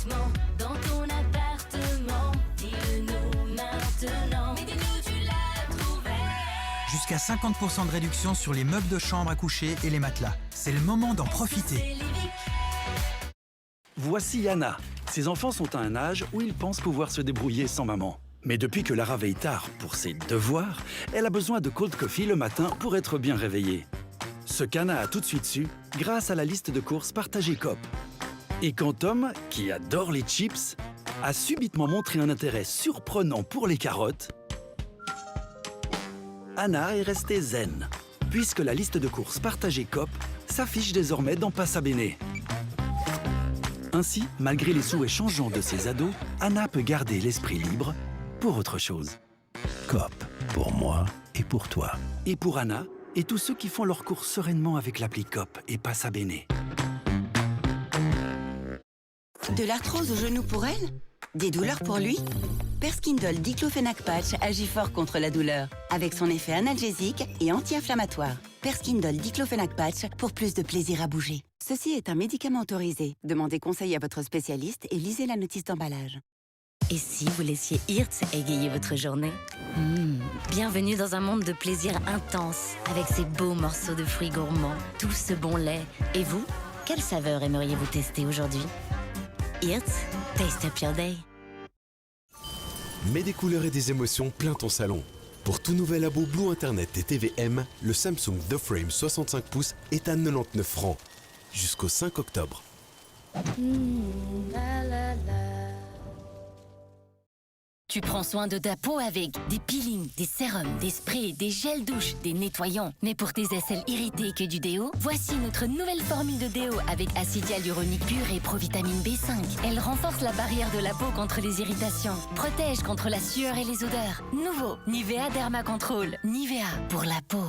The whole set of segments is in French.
gratuitement dans ton appartement. Dis-le-nous maintenant. Mais dis-nous, tu l'as trouvé. Jusqu'à 50% de réduction sur les meubles de chambre à coucher et les matelas. C'est le moment d'en profiter. Voici Anna. Ses enfants sont à un âge où ils pensent pouvoir se débrouiller sans maman. Mais depuis que Lara veille tard pour ses devoirs, elle a besoin de cold coffee le matin pour être bien réveillée. Ce qu'Anna a tout de suite su grâce à la liste de courses partagée Coop. Et quand Tom, qui adore les chips, a subitement montré un intérêt surprenant pour les carottes, Anna est restée zen, puisque la liste de courses partagée Coop s'affiche désormais dans Passa Bene. Ainsi, malgré les souhaits changeants de ses ados, Anna peut garder l'esprit libre pour autre chose. Coop, pour moi et pour toi. Et pour Anna, et tous ceux qui font leurs courses sereinement avec l'appli Coop et Passa Bene. De l'arthrose au genou pour elle? Des douleurs pour lui? Perskindol Diclofenac Patch agit fort contre la douleur, avec son effet analgésique et anti-inflammatoire. Perskindol Diclofenac Patch pour plus de plaisir à bouger. Ceci est un médicament autorisé. Demandez conseil à votre spécialiste et lisez la notice d'emballage. Et si vous laissiez Hirtz égayer votre journée? Bienvenue dans un monde de plaisir intense, avec ces beaux morceaux de fruits gourmands, tout ce bon lait. Et vous, quelle saveur aimeriez-vous tester aujourd'hui? Hirtz, taste up your day. Mets des couleurs et des émotions plein ton salon. Pour tout nouvel abo Blue Internet et TVM, le Samsung The Frame 65 pouces est à 99 francs. Jusqu'au 5 octobre. Tu prends soin de ta peau avec des peelings, des sérums, des sprays, des gels douche, des nettoyants. Mais pour tes aisselles irritées que du déo, voici notre nouvelle formule de déo avec acide hyaluronique pur et provitamine B5. Elle renforce la barrière de la peau contre les irritations, protège contre la sueur et les odeurs. Nouveau, Nivea Derma Control. Nivea pour la peau.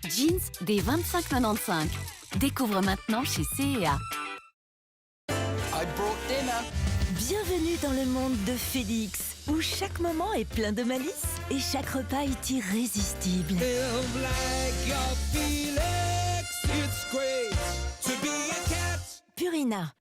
Jeans des 25,95. Découvre maintenant chez C&A. Bienvenue dans le monde de Félix, où chaque moment est plein de malice et chaque repas est irrésistible. Purina.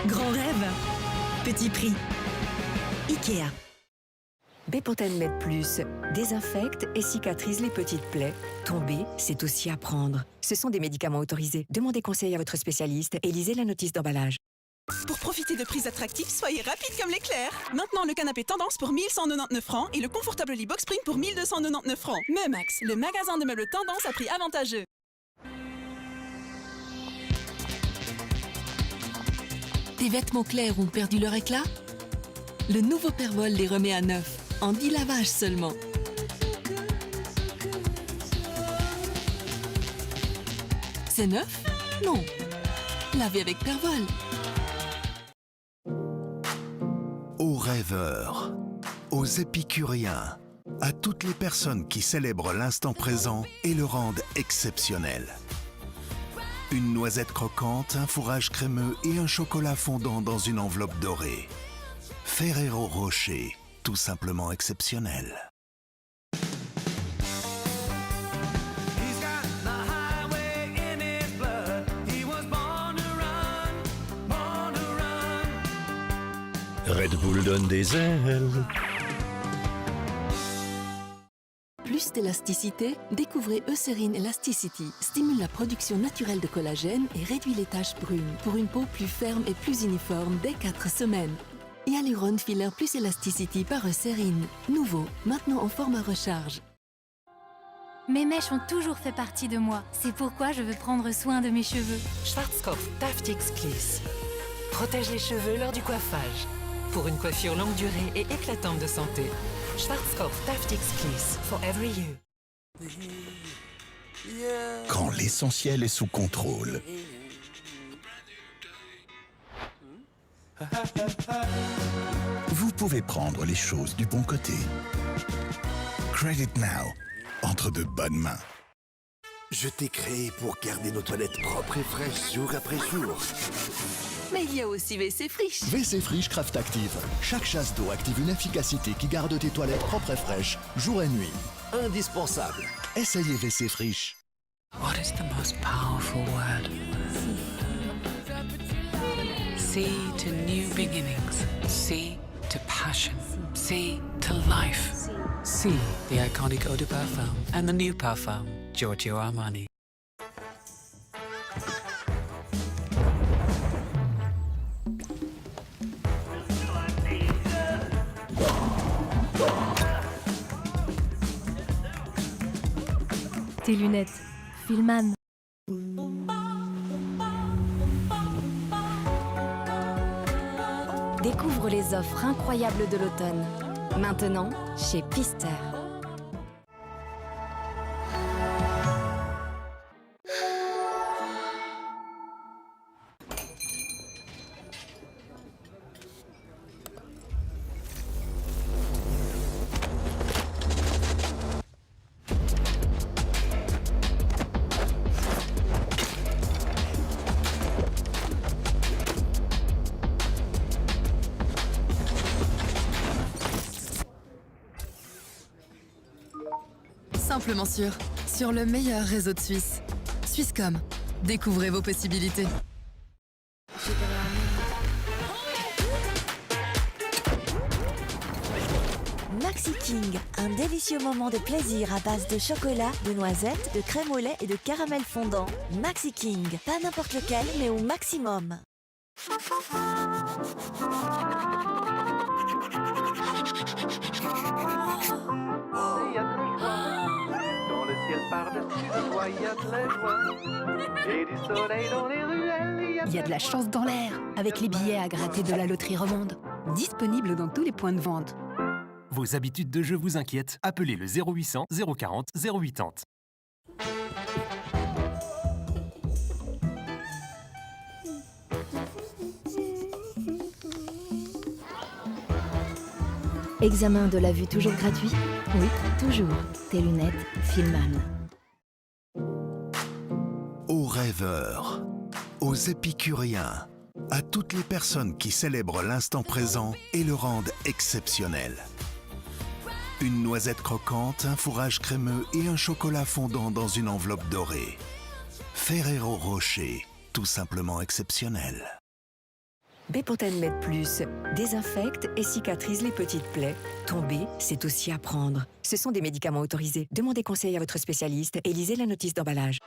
Grand rêve, petit prix. Ikea. Bepanthen Med Plus désinfecte et cicatrise les petites plaies. Tomber, c'est aussi apprendre. Ce sont des médicaments autorisés. Demandez conseil à votre spécialiste et lisez la notice d'emballage. Pour profiter de prix attractifs, soyez rapide comme l'éclair. Maintenant, le canapé tendance pour 1199 francs et le confortable lit box spring pour 1299 francs. Meumax, le magasin de meubles tendance à prix avantageux. Tes vêtements clairs ont perdu leur éclat? Le nouveau Pervol les remet à neuf, en 10 lavages seulement. C'est neuf? Non. Lavé avec Pervol. Aux rêveurs, aux épicuriens, à toutes les personnes qui célèbrent l'instant présent et le rendent exceptionnel. Une noisette croquante, un fourrage crémeux et un chocolat fondant dans une enveloppe dorée. Ferrero Rocher, tout simplement exceptionnel. Red Bull donne des ailes. Plus d'élasticité, découvrez Eucérine Elasticity. Stimule la production naturelle de collagène et réduit les taches brunes pour une peau plus ferme et plus uniforme dès 4 semaines. Hyaluron Filler plus Elasticity par Eucérine. Nouveau, maintenant en format recharge. Mes mèches ont toujours fait partie de moi. C'est pourquoi je veux prendre soin de mes cheveux. Schwarzkopf Taftix Kliss protège les cheveux lors du coiffage. Pour une coiffure longue durée et éclatante de santé. Schwarzkopf Taftix Kliss, for every you. Quand l'essentiel est sous contrôle. Vous pouvez prendre les choses du bon côté. Credit Now, entre de bonnes mains. Je t'ai créé pour garder nos toilettes propres et fraîches jour après jour. Mais il y a aussi WC Frisch. WC Frisch Craft Active. Chaque chasse d'eau active une efficacité qui garde tes toilettes propres et fraîches jour et nuit. Indispensable. Essayez WC Frisch. What is the most powerful word? C to new beginnings. C to passion. C to life. C, the iconic eau de parfum. And the new parfum, Giorgio Armani. Tes lunettes, Filman. Découvre les offres incroyables de l'automne. Maintenant, chez Pister. Simplement sûr, sur le meilleur réseau de Suisse. Swisscom, découvrez vos possibilités. Maxi King, un délicieux moment de plaisir à base de chocolat, de noisettes, de crème au lait et de caramel fondant. Maxi King, pas n'importe lequel, mais au maximum. Dans le ciel par-dessus le toit, il y a de la joie. Et du soleil dans les ruelles, il y a de la chance dans l'air, avec les billets à gratter de la loterie Romonde. Disponible dans tous les points de vente. Vos habitudes de jeu vous inquiètent? Appelez le 0800 040 080. Examen de la vue toujours gratuit? Oui, toujours. Tes lunettes, Filman. Aux rêveurs, aux épicuriens, à toutes les personnes qui célèbrent l'instant présent et le rendent exceptionnel. Une noisette croquante, un fourrage crémeux et un chocolat fondant dans une enveloppe dorée. Ferrero Rocher, tout simplement exceptionnel. Bepanthen Med Plus désinfecte et cicatrise les petites plaies. Tomber, c'est aussi apprendre. Ce sont des médicaments autorisés. Demandez conseil à votre spécialiste et lisez la notice d'emballage.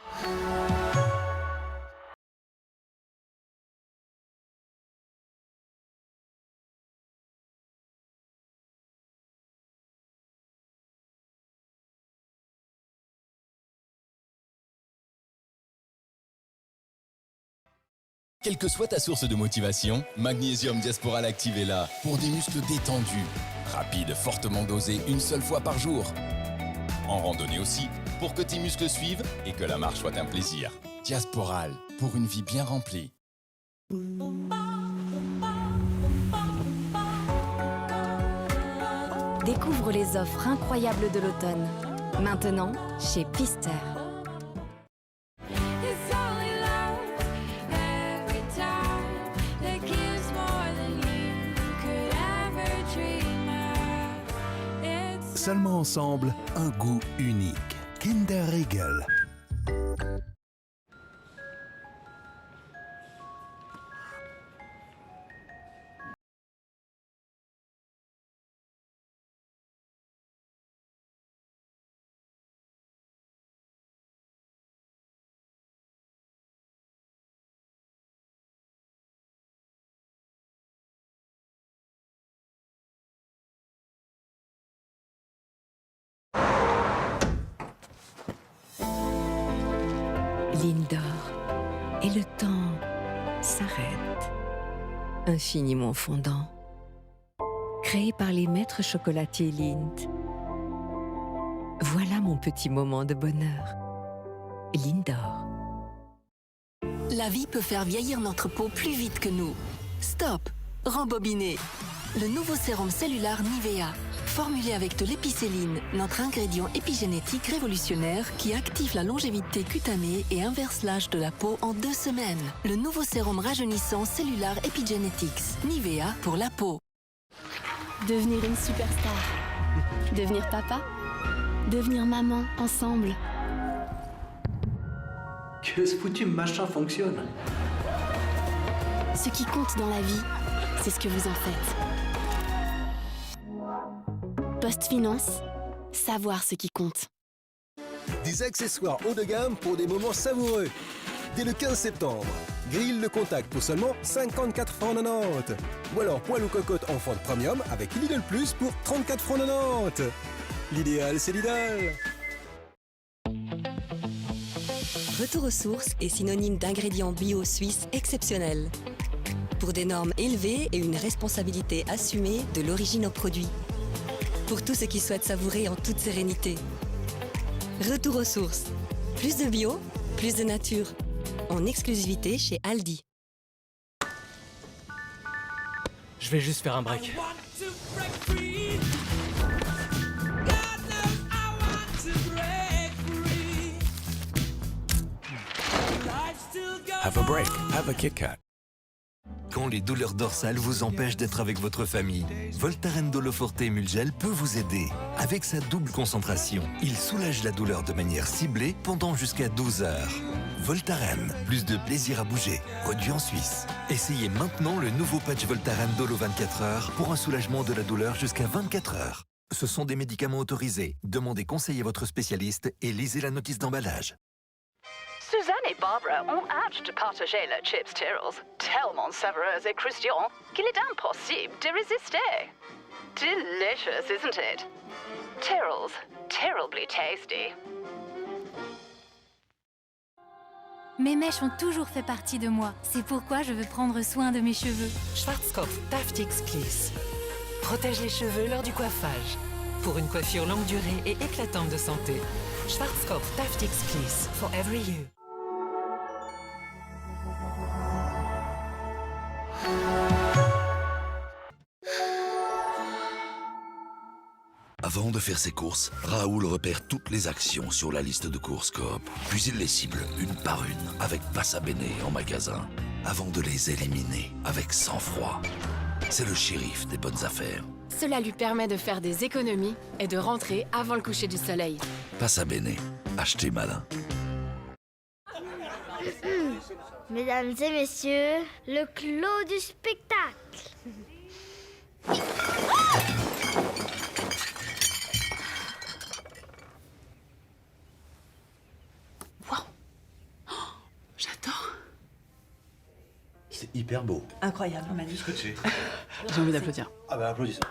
Quelle que soit ta source de motivation, Magnesium Diasporal Active est là pour des muscles détendus, rapides, fortement dosés une seule fois par jour. En randonnée aussi, pour que tes muscles suivent et que la marche soit un plaisir. Diasporal, pour une vie bien remplie. Découvre les offres incroyables de l'automne. Maintenant, chez Pister. Seulement ensemble, un goût unique. Kinder Riegel. Lindor. Et le temps s'arrête. Infiniment fondant. Créé par les maîtres chocolatiers Lindt. Voilà mon petit moment de bonheur. Lindor. La vie peut faire vieillir notre peau plus vite que nous. Stop! Rembobiner. Le nouveau sérum cellulaire Nivea. Formulé avec de l'épicéline, notre ingrédient épigénétique révolutionnaire qui active la longévité cutanée et inverse l'âge de la peau en 2 semaines. Le nouveau sérum rajeunissant Cellular Epigenetics. Nivea pour la peau. Devenir une superstar. Devenir papa. Devenir maman, ensemble. Que ce foutu machin fonctionne. Ce qui compte dans la vie, c'est ce que vous en faites. Post-finance, savoir ce qui compte. Des accessoires haut de gamme pour des moments savoureux. Dès le 15 septembre, Grill le contact pour seulement 54,90 francs. Ou alors poêle ou cocotte en fonte premium avec Lidl Plus pour 34,90 francs. L'idéal, c'est Lidl. Retour aux sources est synonyme d'ingrédients bio suisses exceptionnels. Pour des normes élevées et une responsabilité assumée de l'origine au produit. Pour tous ceux qui souhaitent savourer en toute sérénité. Retour aux sources. Plus de bio, plus de nature. En exclusivité chez Aldi. Je vais juste faire un break. Have a break. Have a Kit Kat. Quand les douleurs dorsales vous empêchent d'être avec votre famille, Voltaren Dolo Forte Emulgel peut vous aider. Avec sa double concentration, il soulage la douleur de manière ciblée pendant jusqu'à 12 heures. Voltaren, plus de plaisir à bouger, produit en Suisse. Essayez maintenant le nouveau patch Voltaren Dolo 24 heures pour un soulagement de la douleur jusqu'à 24 heures. Ce sont des médicaments autorisés. Demandez conseil à votre spécialiste et lisez la notice d'emballage. Suzanne et Barbara ont hâte de partager leurs chips Tyrrells, tellement savoureuses et croustillantes qu'il est impossible de résister. Delicious, isn't it? Tyrrells, terribly tasty. Mes mèches ont toujours fait partie de moi. C'est pourquoi je veux prendre soin de mes cheveux. Schwarzkopf Taftix Gliss protège les cheveux lors du coiffage. Pour une coiffure longue durée et éclatante de santé, Schwarzkopf Taftix Gliss for every you. Avant de faire ses courses, Raoul repère toutes les actions sur la liste de courses Coop. Puis il les cible une par une avec Passa Bene en magasin, avant de les éliminer avec sang-froid. C'est le shérif des bonnes affaires. Cela lui permet de faire des économies et de rentrer avant le coucher du soleil. Passa Bene, achetez malin. Mesdames et messieurs, le clos du spectacle. J'adore. C'est hyper beau. Incroyable, magnifique. Scotché. J'ai envie d'applaudir. Ah bah applaudissons.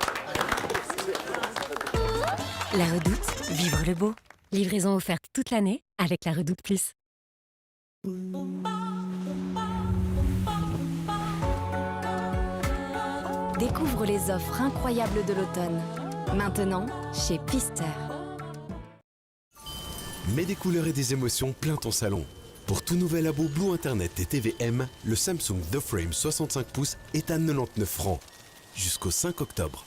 La Redoute, vivre le beau. Livraison offerte toute l'année avec la Redoute Plus. Découvre les offres incroyables de l'automne. Maintenant, chez Pister. Mets des couleurs et des émotions plein ton salon. Pour tout nouvel abo Blue Internet et TVM, le Samsung The Frame 65 pouces est à 99 francs. Jusqu'au 5 octobre.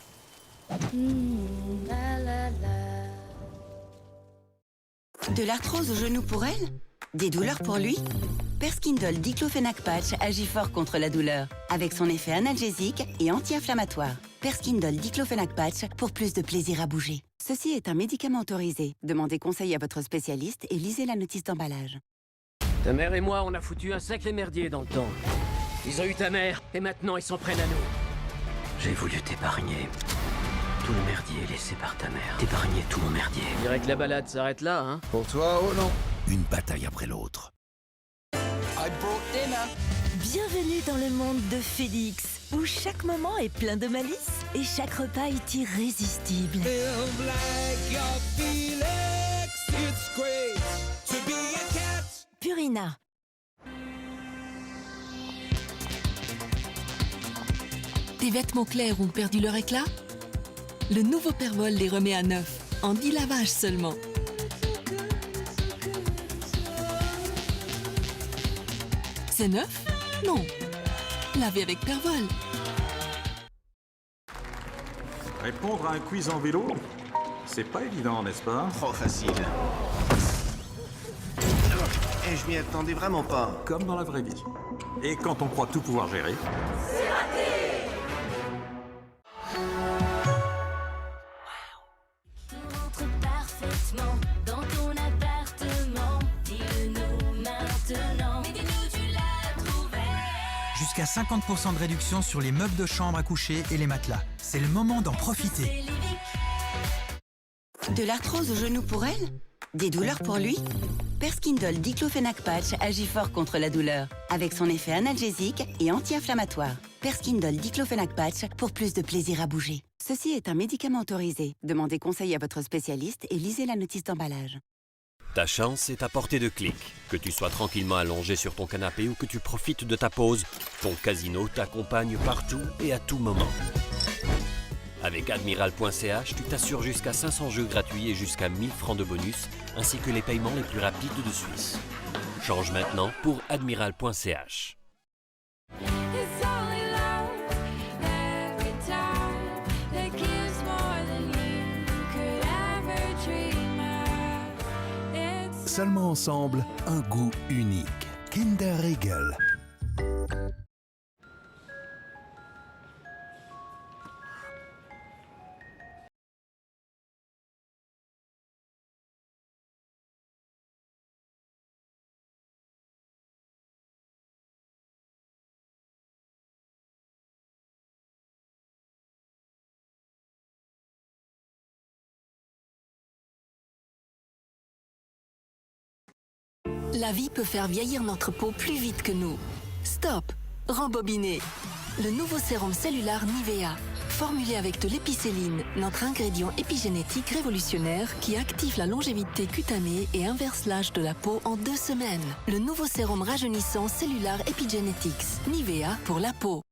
De l'arthrose au genou pour elle? Des douleurs pour lui? Perskindol Diclofenac Patch agit fort contre la douleur, avec son effet analgésique et anti-inflammatoire. Perskindol Diclofenac Patch pour plus de plaisir à bouger. Ceci est un médicament autorisé. Demandez conseil à votre spécialiste et lisez la notice d'emballage. Ta mère et moi, on a foutu un sacré merdier dans le temps. Ils ont eu ta mère, et maintenant ils s'en prennent à nous. J'ai voulu t'épargner. Tout le merdier laissé par ta mère. T'épargner tout mon merdier. Je dirais que la balade s'arrête là, hein. Pour toi, oh non. Une bataille après l'autre. Bienvenue dans le monde de Félix, où chaque moment est plein de malice et chaque repas est irrésistible. Purina. Tes vêtements clairs ont perdu leur éclat? Le nouveau Pervol les remet à neuf, en 10 lavages seulement. C'est neuf? Non. Laver avec Pervol. Répondre à un quiz en vélo, c'est pas évident, n'est-ce pas? Trop facile. Et je m'y attendais vraiment pas. Comme dans la vraie vie. Et quand on croit tout pouvoir gérer... C'est raté! Tout rentre parfaitement dans ton appartement. Dis-le-nous maintenant. Mais dis-nous, tu l'as trouvé. Jusqu'à 50% de réduction sur les meubles de chambre à coucher et les matelas. C'est le moment d'en profiter. De l'arthrose au genou pour elle? Des douleurs pour lui? Perskindol Diclofenac Patch agit fort contre la douleur, avec son effet analgésique et anti-inflammatoire. Perskindol Diclofenac Patch pour plus de plaisir à bouger. Ceci est un médicament autorisé. Demandez conseil à votre spécialiste et lisez la notice d'emballage. Ta chance est à portée de clic. Que tu sois tranquillement allongé sur ton canapé ou que tu profites de ta pause, ton casino t'accompagne partout et à tout moment. Avec Admiral.ch, tu t'assures jusqu'à 500 jeux gratuits et jusqu'à 1000 francs de bonus, ainsi que les paiements les plus rapides de Suisse. Change maintenant pour Admiral.ch. Seulement ensemble, un goût unique. Kinder Riegel. La vie peut faire vieillir notre peau plus vite que nous. Stop! Rembobiner. Le nouveau sérum cellulaire Nivea. Formulé avec de l'épicéline, notre ingrédient épigénétique révolutionnaire qui active la longévité cutanée et inverse l'âge de la peau en 2 semaines. Le nouveau sérum rajeunissant cellulaire Epigenetics. Nivea pour la peau.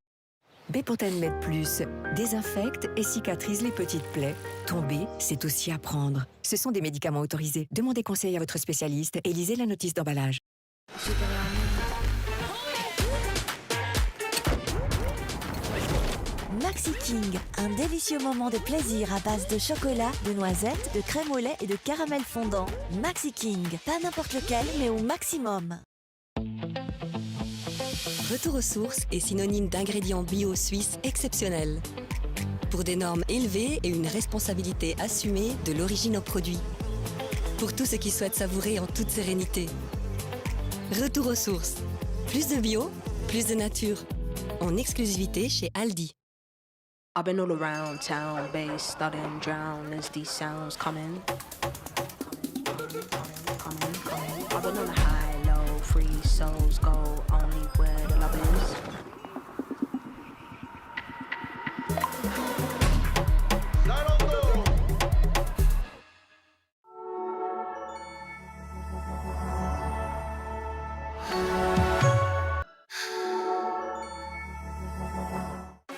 Béponten Med Plus désinfecte et cicatrise les petites plaies. Tomber, c'est aussi apprendre. Ce sont des médicaments autorisés. Demandez conseil à votre spécialiste et lisez la notice d'emballage. Maxi King, un délicieux moment de plaisir à base de chocolat, de noisettes, de crème au lait et de caramel fondant. Maxi King, pas n'importe lequel, mais au maximum. Retour aux sources est synonyme d'ingrédients bio suisses exceptionnels. Pour des normes élevées et une responsabilité assumée de l'origine au produit. Pour tous ceux qui souhaitent savourer en toute sérénité. Retour aux sources. Plus de bio, plus de nature. En exclusivité chez Aldi. I've been all around town, bass starting drown as these sounds coming. I've been on a high, low, free souls go only where the love is.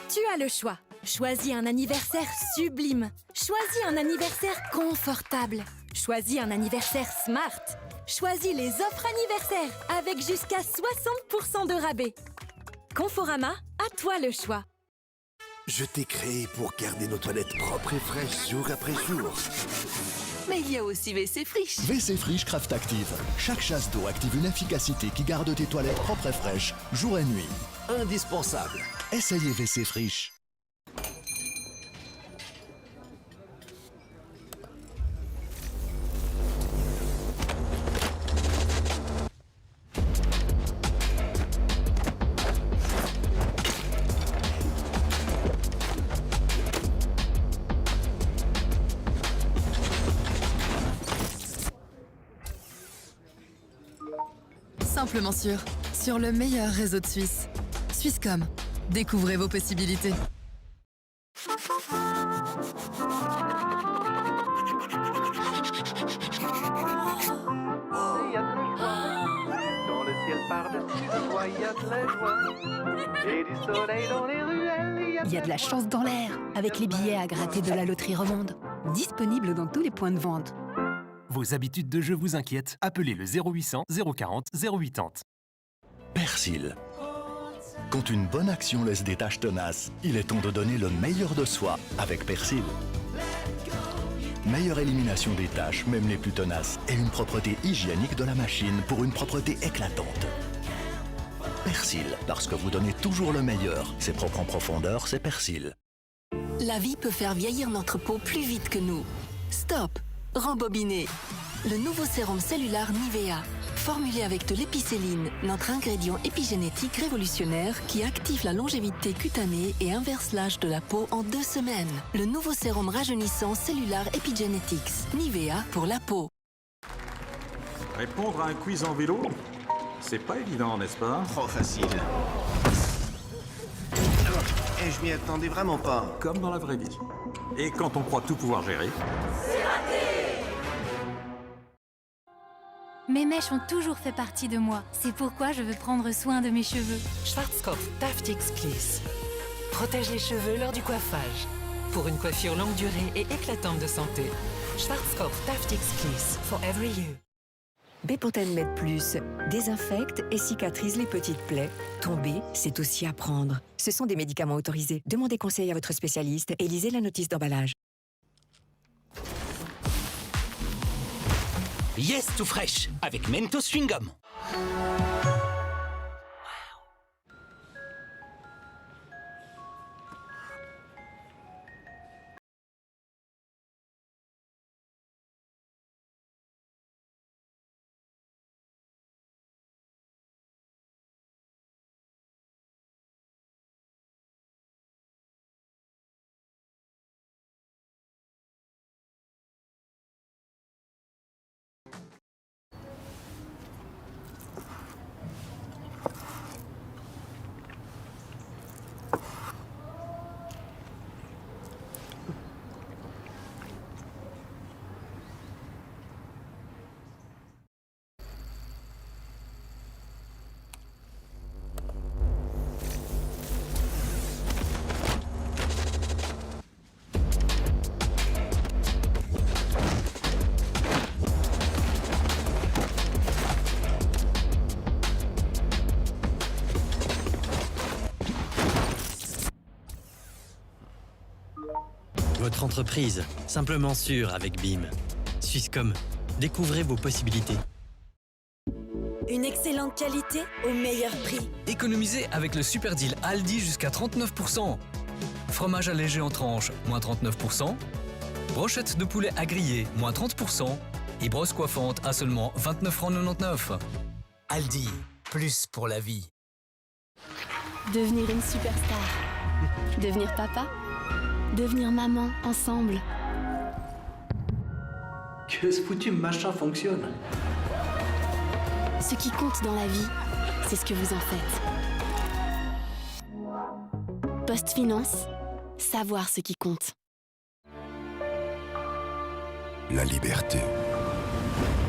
Tu as le choix. Choisis un anniversaire sublime. Choisis un anniversaire confortable. Choisis un anniversaire smart. Choisis les offres anniversaires avec jusqu'à 60% de rabais. Conforama, à toi le choix. Je t'ai créé pour garder nos toilettes propres et fraîches jour après jour. Mais il y a aussi WC Frisch. WC Frisch Craft Active. Chaque chasse d'eau active une efficacité qui garde tes toilettes propres et fraîches, jour et nuit. Indispensable. Essayez WC Frisch. Simplement sûr, sur le meilleur réseau de Suisse. Swisscom, découvrez vos possibilités. Dans le ciel par-dessus le toit, il y a de la joie. Et du soleil dans les ruelles, Il y a de la chance dans l'air, avec les billets à gratter de la loterie Remonde. Disponible dans tous les points de vente. Vos habitudes de jeu vous inquiètent? Appelez le 0800 040 080. Persil. Quand une bonne action laisse des taches tenaces, il est temps de donner le meilleur de soi avec Persil. Meilleure élimination des taches, même les plus tenaces, et une propreté hygiénique de la machine pour une propreté éclatante. Persil, parce que vous donnez toujours le meilleur. C'est propre en profondeur, c'est Persil. La vie peut faire vieillir notre peau plus vite que nous. Stop! Rembobiner. Le nouveau sérum cellulaire Nivea. Formulé avec de l'épicéline, notre ingrédient épigénétique révolutionnaire qui active la longévité cutanée et inverse l'âge de la peau en 2 semaines. Le nouveau sérum rajeunissant cellulaire Epigenetics. Nivea pour la peau. Répondre à un quiz en vélo, c'est pas évident, n'est-ce pas? Trop facile. Et je m'y attendais vraiment pas. Comme dans la vraie vie. Et quand on croit tout pouvoir gérer... C'est raté! Mes mèches ont toujours fait partie de moi. C'est pourquoi je veux prendre soin de mes cheveux. Schwarzkopf Taftix Kliss protège les cheveux lors du coiffage. Pour une coiffure longue durée et éclatante de santé. Schwarzkopf Taftix Kliss for every you. Bepanthen Med Plus désinfecte et cicatrise les petites plaies. Tomber, c'est aussi apprendre. Ce sont des médicaments autorisés. Demandez conseil à votre spécialiste et lisez la notice d'emballage. Yes tout fraîche avec Mentos Chewing Gum. Votre entreprise, simplement sûre avec BIM. Swisscom, découvrez vos possibilités. Une excellente qualité au meilleur prix. Économisez avec le super deal Aldi jusqu'à 39%. Fromage allégé en tranches, moins 39%. Brochette de poulet à griller, moins 30%. Et brosse coiffante à seulement 29,99 €. Aldi, plus pour la vie. Devenir une superstar. Devenir papa. Devenir maman ensemble. Que ce foutu machin fonctionne. Ce qui compte dans la vie, c'est ce que vous en faites. Post Finance, savoir ce qui compte. La liberté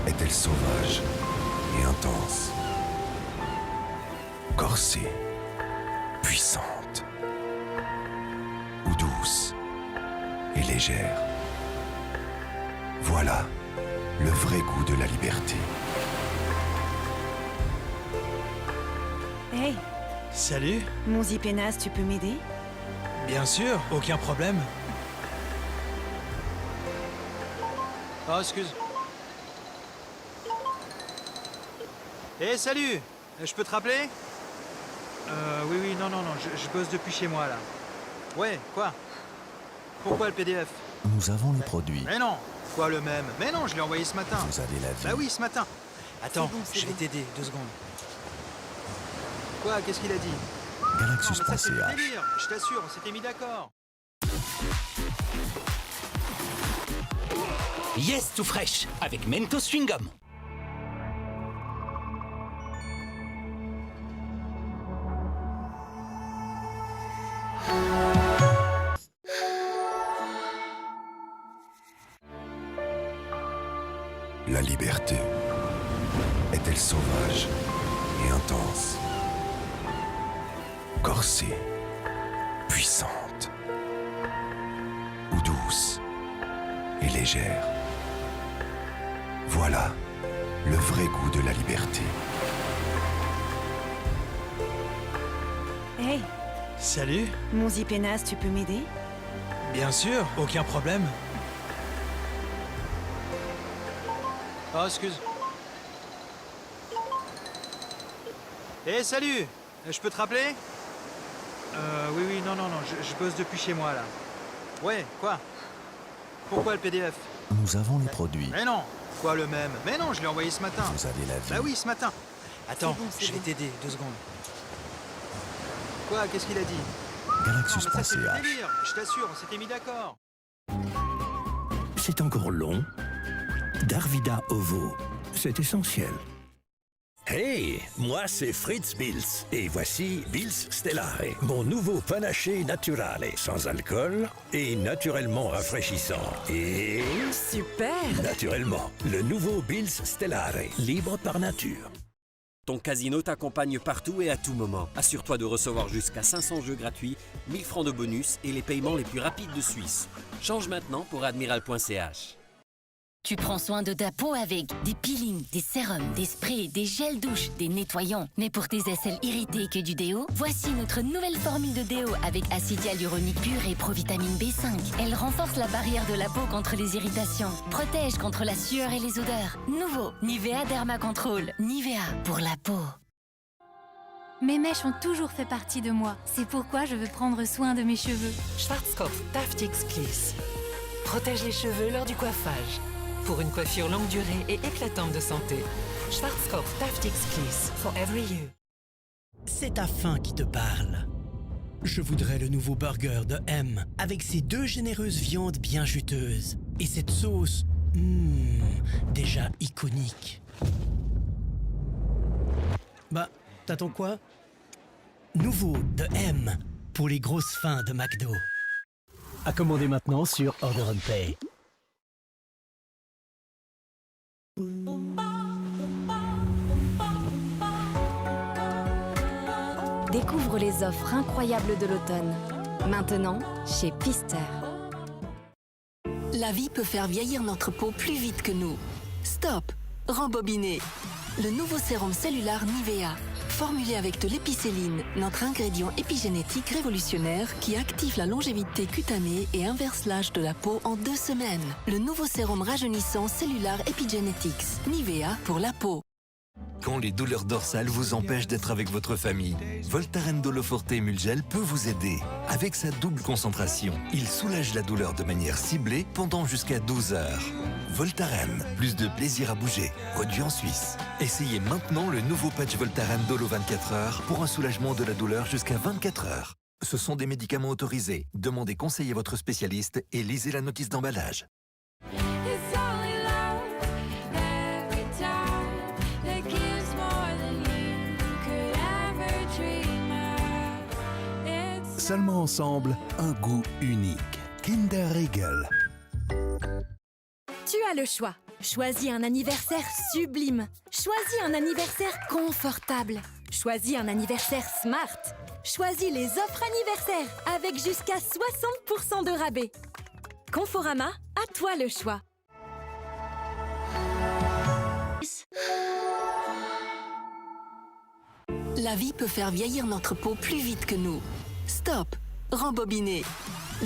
est-elle sauvage et intense, corsée, puissante, ou douce et légère? Voilà le vrai goût de la liberté. Hey, Salut. mon zipénas, tu peux m'aider? Bien sûr, aucun problème. Oh, excuse. Salut. Je peux te rappeler? Oui, non, je bosse depuis chez moi, là. Ouais, quoi? Pourquoi le PDF? Nous avons le produit. Mais non. Quoi, le même? Mais non, je l'ai envoyé ce matin. Vous avez la vie. Bah oui, ce matin. Attends, C'est je bon. vais t'aider, 2 secondes. Quoi, qu'est-ce qu'il a dit? Galaxus.ch. Non, mais ça, c'est le délire, je t'assure, on s'était mis d'accord. Yes tout fraîche avec Mentos Chewing Gum. La liberté est-elle sauvage et intense, corsée, puissante, ou douce et légère? Voilà le vrai goût de la liberté. Hey, Salut. mon zipénas, tu peux m'aider? Bien sûr, aucun problème. Oh, excuse. Salut. Je peux te rappeler? Oui, non, je bosse depuis chez moi, là. Ouais, quoi? Pourquoi le PDF? Nous avons les produits. Mais non. Quoi, le même? Mais non, je l'ai envoyé ce matin. Vous avez la vie. Bah oui, ce matin. Attends, C'est je bon. vais t'aider, 2 secondes. Quoi, qu'est-ce qu'il a dit? Galaxus Non, mais ça, c'est du PCH. délire, je t'assure, on s'était mis d'accord. C'est encore long. Darvida Ovo, c'est essentiel. Hey, moi c'est Fritz Bills et voici Bills Stellare, mon nouveau panaché naturale, sans alcool et naturellement rafraîchissant. Et Super! naturellement, le nouveau Bills Stellare, libre par nature. Ton casino t'accompagne partout et à tout moment. Assure-toi de recevoir jusqu'à 500 jeux gratuits, 1000 francs de bonus et les paiements les plus rapides de Suisse. Change maintenant pour admiral.ch. Tu prends soin de ta peau avec des peelings, des sérums, des sprays, des gels douche, des nettoyants. Mais pour tes aisselles irritées que du déo, voici notre nouvelle formule de déo avec acide hyaluronique pur et provitamine B5. Elle renforce la barrière de la peau contre les irritations, protège contre la sueur et les odeurs. Nouveau, Nivea Derma Control. Nivea pour la peau. Mes mèches ont toujours fait partie de moi. C'est pourquoi je veux prendre soin de mes cheveux. Schwarzkopf Taftix Gliss. Protège les cheveux lors du coiffage. Pour une coiffure longue durée et éclatante de santé. Schwarzkopf Taftix Gliss for every you. C'est ta faim qui te parle. Je voudrais le nouveau burger de M avec ses 2 généreuses viandes bien juteuses et cette sauce, déjà iconique. Bah, t'attends quoi? Nouveau de M pour les grosses faims de McDo. À commander maintenant sur Order and Pay. Découvre les offres incroyables de l'automne. Maintenant, chez Pister. La vie peut faire vieillir notre peau plus vite que nous. Stop! Rembobiner. Le nouveau sérum cellulaire Nivea. Formulé avec de l'épicéline, notre ingrédient épigénétique révolutionnaire qui active la longévité cutanée et inverse l'âge de la peau en 2 semaines. Le nouveau sérum rajeunissant cellulaire Epigenetics. Nivea pour la peau. Quand les douleurs dorsales vous empêchent d'être avec votre famille, Voltaren Doloforte Mulgel peut vous aider. Avec sa double concentration, il soulage la douleur de manière ciblée pendant jusqu'à 12 heures. Voltaren, plus de plaisir à bouger, produit en Suisse. Essayez maintenant le nouveau patch Voltaren Dolo 24 heures pour un soulagement de la douleur jusqu'à 24 heures. Ce sont des médicaments autorisés. Demandez conseil à votre spécialiste et lisez la notice d'emballage. Seulement ensemble, un goût unique. Kinder Riegel. Tu as le choix. Choisis un anniversaire sublime. Choisis un anniversaire confortable. Choisis un anniversaire smart. Choisis les offres anniversaires avec jusqu'à 60% de rabais. Conforama, à toi le choix. La vie peut faire vieillir notre peau plus vite que nous. Stop! Rembobiner.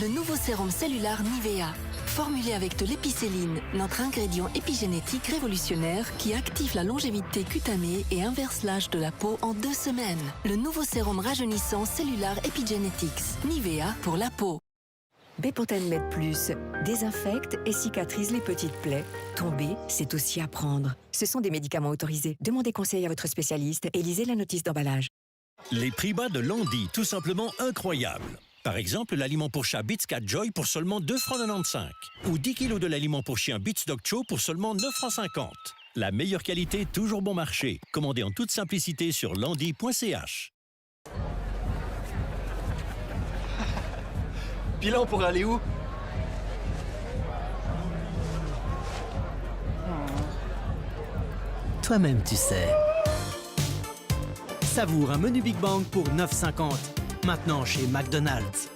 Le nouveau sérum cellulaire Nivea. Formulé avec de l'épicéline, notre ingrédient épigénétique révolutionnaire qui active la longévité cutanée et inverse l'âge de la peau en 2 semaines. Le nouveau sérum rajeunissant cellulaire Epigenetics. Nivea pour la peau. Bepanthen Med Plus désinfecte et cicatrise les petites plaies. Tomber, c'est aussi apprendre. Ce sont des médicaments autorisés. Demandez conseil à votre spécialiste et lisez la notice d'emballage. Les prix bas de Landy, tout simplement incroyables. Par exemple, l'aliment pour chat Beats Cat Joy pour seulement 2,95 francs. Ou 10 kg de l'aliment pour chien Beats Dog Chow pour seulement 9,50 francs. La meilleure qualité, toujours bon marché. Commandez en toute simplicité sur landy.ch. Bilan pour aller où? Toi-même, tu sais. Savoure un menu Big Bang pour 9,50. Maintenant chez McDonald's.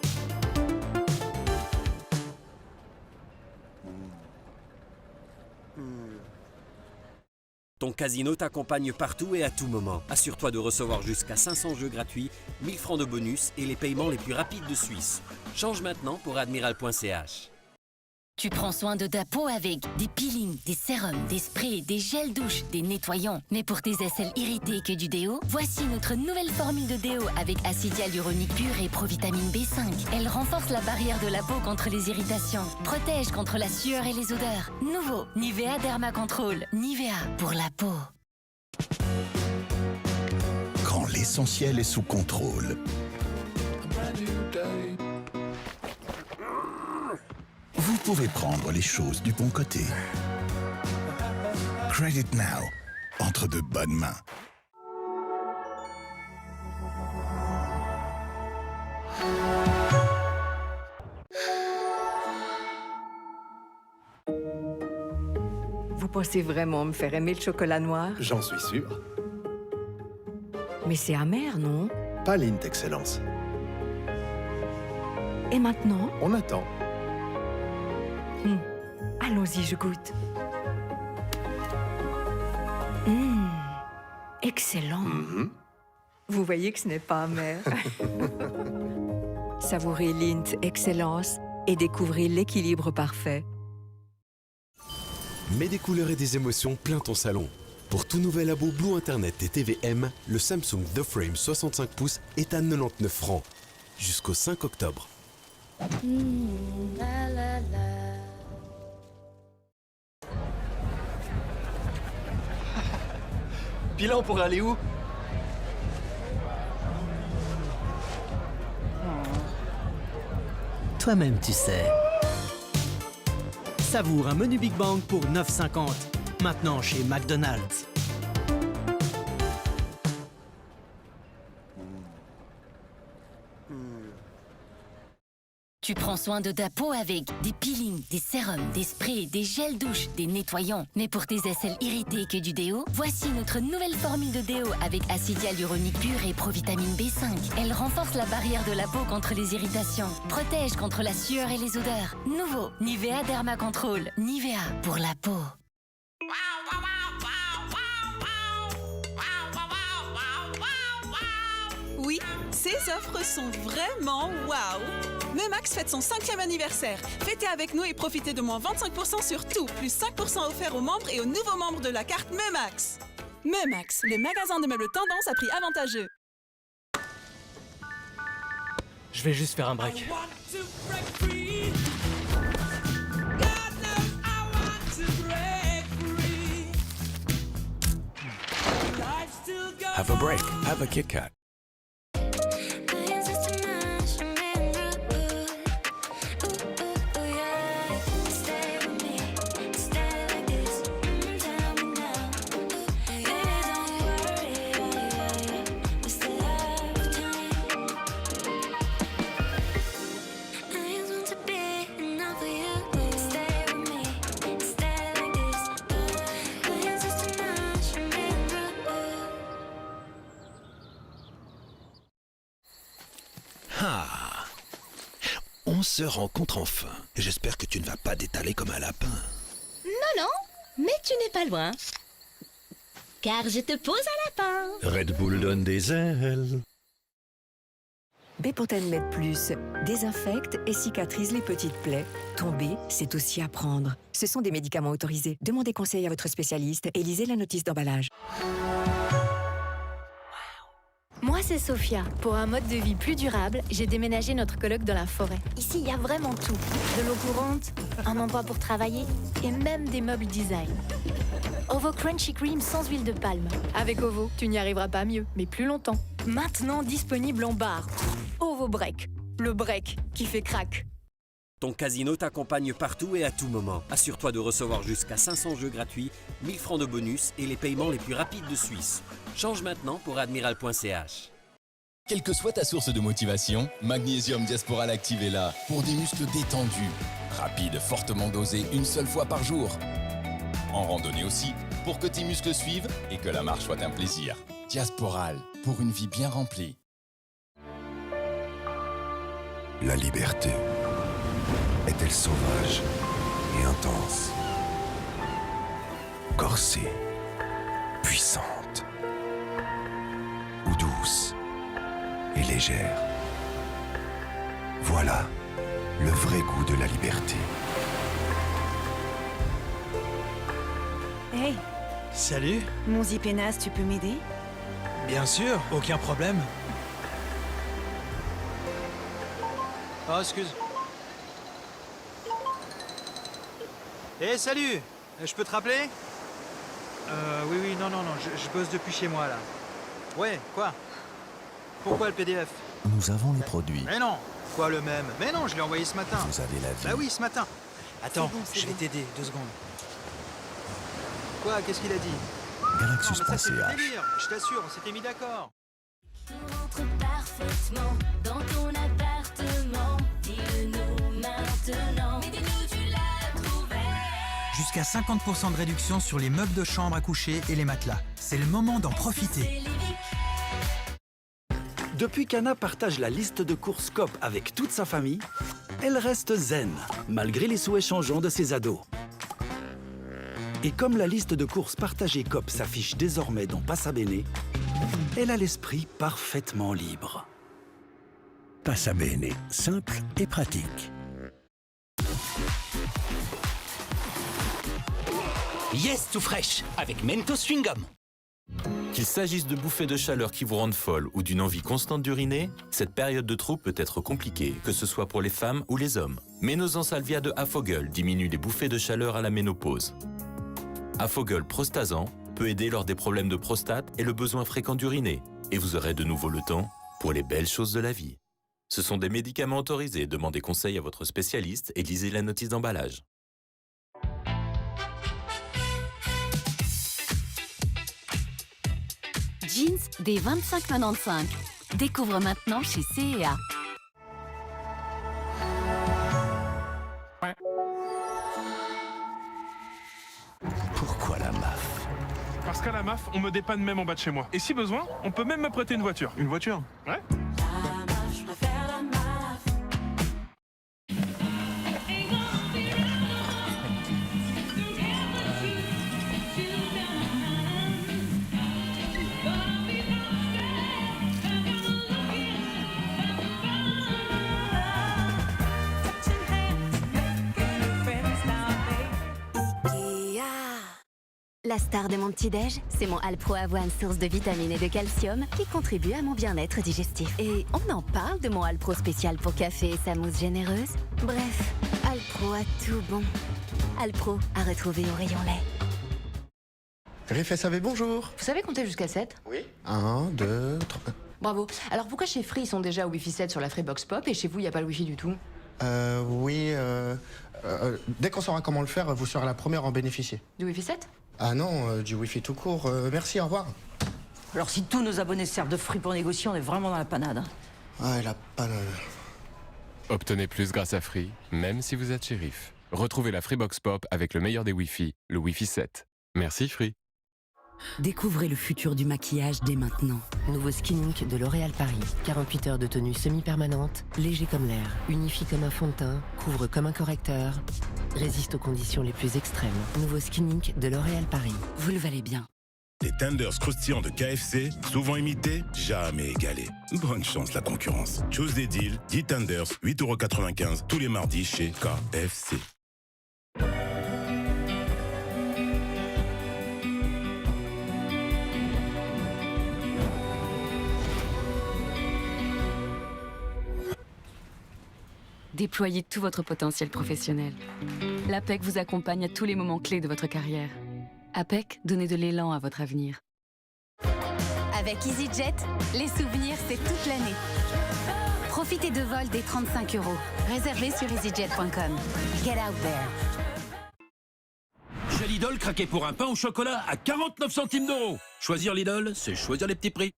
Ton casino t'accompagne partout et à tout moment. Assure-toi de recevoir jusqu'à 500 jeux gratuits, 1000 francs de bonus et les paiements les plus rapides de Suisse. Change maintenant pour admiral.ch. Tu prends soin de ta peau avec des peelings, des sérums, des sprays, des gels douche, des nettoyants. Mais pour tes aisselles irritées que du déo, voici notre nouvelle formule de déo avec acide hyaluronique pur et provitamine B5. Elle renforce la barrière de la peau contre les irritations, protège contre la sueur et les odeurs. Nouveau, Nivea Derma Control. Nivea pour la peau. Quand l'essentiel est sous contrôle. Vous pouvez prendre les choses du bon côté. Credit Now, entre de bonnes mains. Vous pensez vraiment me faire aimer le chocolat noir? J'en suis sûr. Mais c'est amer, non? Pas Lindt Excellence. Et maintenant? On attend. Allons-y, je goûte. Excellent. Vous voyez que ce n'est pas amer. Savourez Lindt Excellence et découvrez l'équilibre parfait. Mets des couleurs et des émotions plein ton salon. Pour tout nouvel abo Blue Internet et TVM, le Samsung The Frame 65 pouces est à 99 francs. Jusqu'au 5 octobre. Puis là, on pourrait aller où? Toi-même, tu sais. Savoure un menu Big Bang pour 9,50. Maintenant chez McDonald's. Tu prends soin de ta peau avec des peelings, des sérums, des sprays, des gels douche, des nettoyants. Mais pour tes aisselles irritées que du déo, voici notre nouvelle formule de déo avec acide hyaluronique pur et provitamine B5. Elle renforce la barrière de la peau contre les irritations, protège contre la sueur et les odeurs. Nouveau, Nivea Derma Control. Nivea pour la peau. Oui, ces offres sont vraiment waouh! Memax fête son 5e anniversaire. Fêtez avec nous et profitez de moins 25% sur tout, plus 5% offert aux membres et aux nouveaux membres de la carte Memax. Memax, le magasin de meubles tendance à prix avantageux. Je vais juste faire un break. Have a break. Have a Kit Kat. Ah, on se rencontre enfin. J'espère que tu ne vas pas t'étaler comme un lapin. Non, non, mais tu n'es pas loin. Car je te pose un lapin. Red Bull donne des ailes. Bepanthen Med Plus désinfecte et cicatrise les petites plaies. Tomber, c'est aussi apprendre. Ce sont des médicaments autorisés. Demandez conseil à votre spécialiste et lisez la notice d'emballage. Moi, c'est Sophia. Pour un mode de vie plus durable, j'ai déménagé notre coloc dans la forêt. Ici, il y a vraiment tout. De l'eau courante, un endroit pour travailler et même des meubles design. Ovo Crunchy Cream sans huile de palme. Avec Ovo, tu n'y arriveras pas mieux, mais plus longtemps. Maintenant disponible en barre. Ovo Break, le break qui fait crack. Ton casino t'accompagne partout et à tout moment. Assure-toi de recevoir jusqu'à 500 jeux gratuits, 1000 francs de bonus et les paiements les plus rapides de Suisse. Change maintenant pour admiral.ch. Quelle que soit ta source de motivation, Magnesium Diasporal Active est là pour des muscles détendus, rapides, fortement dosés une seule fois par jour. En randonnée aussi, pour que tes muscles suivent et que la marche soit un plaisir. Diasporal, pour une vie bien remplie. La liberté est-elle sauvage et intense, corsée douce et légère. Voilà le vrai goût de la liberté. Hey, Salut. mon zipénas, tu peux m'aider? Bien sûr, aucun problème. Oh, excuse. Eh, salut. Je peux te rappeler? Oui, non, je bosse depuis chez moi, là. Ouais, quoi? Pourquoi le PDF? Nous avons les produits. Mais non. Quoi, le même? Mais non, je l'ai envoyé ce matin. Vous avez la vie. Bah oui, ce matin. Attends, C'est je vais bon. t'aider, 2 secondes. Quoi, qu'est-ce qu'il a dit? Galaxus.ch. Non, mais ça, c'est le délire. Je t'assure, on s'était mis d'accord. Rentre parfaitement dans ton appartement. Dis-le-nous maintenant. Mais dis-nous, tu l'as trouvé. Jusqu'à 50% de réduction sur les meubles de chambre à coucher et les matelas. C'est le moment d'en profiter. Depuis qu'Anna partage la liste de courses COP avec toute sa famille, elle reste zen, malgré les souhaits changeants de ses ados. Et comme la liste de courses partagée COP s'affiche désormais dans Passabene, elle a l'esprit parfaitement libre. Passabene, simple et pratique. Yes, tout fraîche, avec Mentos Chewing Gum. Qu'il s'agisse de bouffées de chaleur qui vous rendent folle ou d'une envie constante d'uriner, cette période de trouble peut être compliquée, que ce soit pour les femmes ou les hommes. Ménosan Salvia de Afogel diminue les bouffées de chaleur à la ménopause. Afogel Prostasan peut aider lors des problèmes de prostate et le besoin fréquent d'uriner. Et vous aurez de nouveau le temps pour les belles choses de la vie. Ce sont des médicaments autorisés. Demandez conseil à votre spécialiste et lisez la notice d'emballage. Jeans des 25,95. Découvre maintenant chez CEA. Pourquoi la MAF? Parce qu'à la MAF, on me dépanne même en bas de chez moi. Et si besoin, on peut même me prêter une voiture. Une voiture? Ouais. La star de mon petit-déj, c'est mon Alpro Avoine, source de vitamines et de calcium qui contribue à mon bien-être digestif. Et on en parle de mon Alpro spécial pour café et sa mousse généreuse. Bref, Alpro a tout bon. Alpro à retrouver au rayon lait. Riff SAV, bonjour. Vous savez compter jusqu'à 7? Oui. 1, 2, 3... Bravo. Alors pourquoi chez Free ils sont déjà au Wi-Fi 7 sur la Freebox Pop et chez vous il n'y a pas le Wi-Fi du tout? Oui, dès qu'on saura comment le faire, vous serez la première à en bénéficier. Du Wi-Fi 7? Ah non, du Wi-Fi tout court. Merci, au revoir. Alors si tous nos abonnés servent de Free pour négocier, on est vraiment dans la panade. Ah, la panade. Obtenez plus grâce à Free, même si vous êtes shérif. Retrouvez la Freebox Pop avec le meilleur des Wi-Fi, le Wi-Fi 7. Merci Free. Découvrez le futur du maquillage dès maintenant. Nouveau Skin Ink de L'Oréal Paris. 48 heures de tenue semi-permanente, léger comme l'air, unifie comme un fond de teint, couvre comme un correcteur, résiste aux conditions les plus extrêmes. Nouveau Skin Ink de L'Oréal Paris. Vous le valez bien. Les tenders croustillants de KFC, souvent imités, jamais égalés. Bonne chance la concurrence. Choose des deals, 10 tenders, 8,95 € tous les mardis chez KFC. Déployez tout votre potentiel professionnel. L'APEC vous accompagne à tous les moments clés de votre carrière. APEC, donnez de l'élan à votre avenir. Avec EasyJet, les souvenirs, c'est toute l'année. Profitez de vols dès 35 €. Réservez sur easyjet.com. Get out there. Chez Lidl, craquez pour un pain au chocolat à 49 centimes d'euros. Choisir Lidl, c'est choisir les petits prix.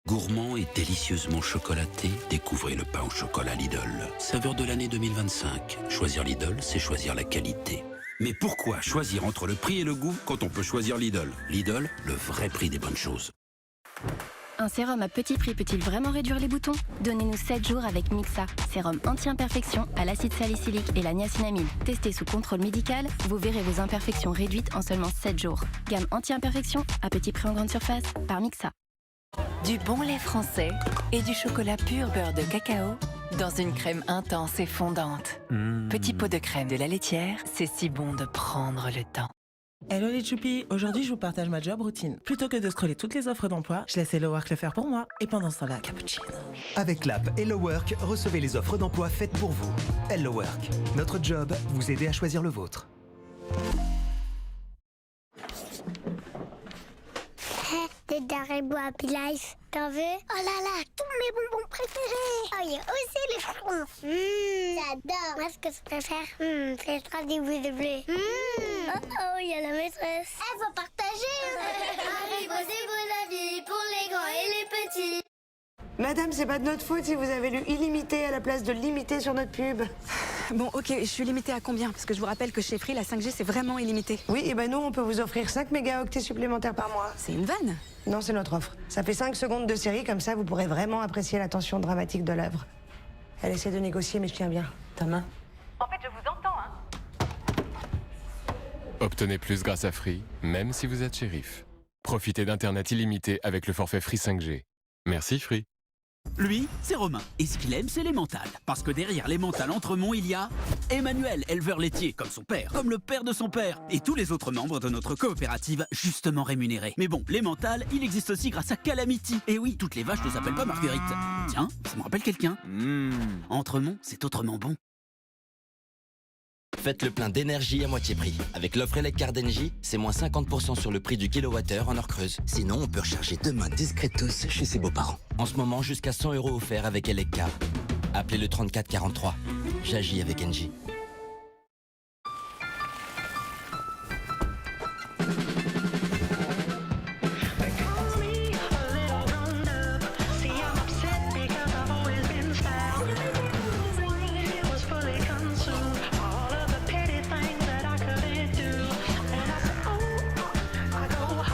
Gourmand et délicieusement chocolaté, découvrez le pain au chocolat Lidl. Saveur de l'année 2025. Choisir Lidl, c'est choisir la qualité. Mais pourquoi choisir entre le prix et le goût quand on peut choisir Lidl? Lidl, le vrai prix des bonnes choses. Un sérum à petit prix peut-il vraiment réduire les boutons? Donnez-nous 7 jours avec Mixa. Sérum anti-imperfection à l'acide salicylique et la niacinamide. Testé sous contrôle médical, vous verrez vos imperfections réduites en seulement 7 jours. Gamme anti-imperfection à petit prix en grande surface par Mixa. Du bon lait français et du chocolat pur beurre de cacao dans une crème intense et fondante. Petit pot de crème de la laitière, c'est si bon de prendre le temps. Hello les choupis, aujourd'hui je vous partage ma job routine. Plutôt que de scroller toutes les offres d'emploi, je laisse Hello Work le faire pour moi. Et pendant ce temps-là, cappuccino. Avec l'app Hello Work, recevez les offres d'emploi faites pour vous. Hello Work, notre job, vous aider à choisir le vôtre. Des Haribo Happy Life. T'en veux? Oh là là, tous mes bonbons préférés. Oh, il y a aussi les fruits. J'adore. Moi, ce que je préfère, c'est le rendez-vous de bleu. Oh, il y a la maîtresse. Elle faut partager. Haribo, c'est bon la vie pour les grands et les petits. Madame, c'est pas de notre faute si vous avez lu illimité à la place de limité sur notre pub. Bon, ok, je suis limitée à combien? Parce que je vous rappelle que chez Free, la 5G, c'est vraiment illimité. Oui, et ben nous, on peut vous offrir 5 mégaoctets supplémentaires par mois. C'est une vanne? Non, c'est notre offre. Ça fait 5 secondes de série, comme ça, vous pourrez vraiment apprécier la tension dramatique de l'œuvre. Elle essaie de négocier, mais je tiens bien. Ta main. En fait, je vous entends, hein. Obtenez plus grâce à Free, même si vous êtes shérif. Profitez d'Internet illimité avec le forfait Free 5G. Merci Free. Lui, c'est Romain. Et ce qu'il aime, c'est les mentales. Parce que derrière les mentales Entremont, il y a Emmanuel, éleveur laitier, comme son père, comme le père de son père, et tous les autres membres de notre coopérative justement rémunérés. Mais bon, les mentales, il existe aussi grâce à Calamity. Et oui, toutes les vaches ne s'appellent pas Marguerite. Tiens, ça me rappelle quelqu'un. Entremont, c'est autrement bon. Faites le plein d'énergie à moitié prix. Avec l'offre Eleccar d'Engie, c'est moins 50% sur le prix du kilowattheure en heure creuse. Sinon, on peut recharger demain discretos chez ses beaux-parents. En ce moment, jusqu'à 100 € offerts avec Eleccar. Appelez le 34 43. J'agis avec Engie.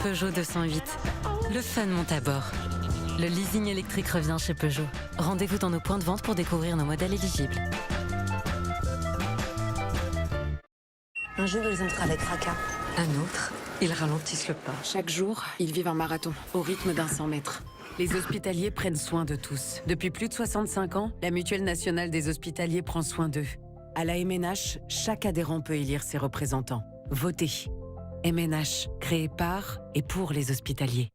Peugeot 208. Le fun monte à bord. Le leasing électrique revient chez Peugeot. Rendez-vous dans nos points de vente pour découvrir nos modèles éligibles. Un jour, ils entrent avec fracas. Un autre, ils ralentissent le pas. Chaque jour, ils vivent un marathon, au rythme d'un 100 mètres. Les hospitaliers prennent soin de tous. Depuis plus de 65 ans, la Mutuelle nationale des hospitaliers prend soin d'eux. À la MNH, chaque adhérent peut élire ses représentants. Votez. MNH, créé par et pour les hospitaliers.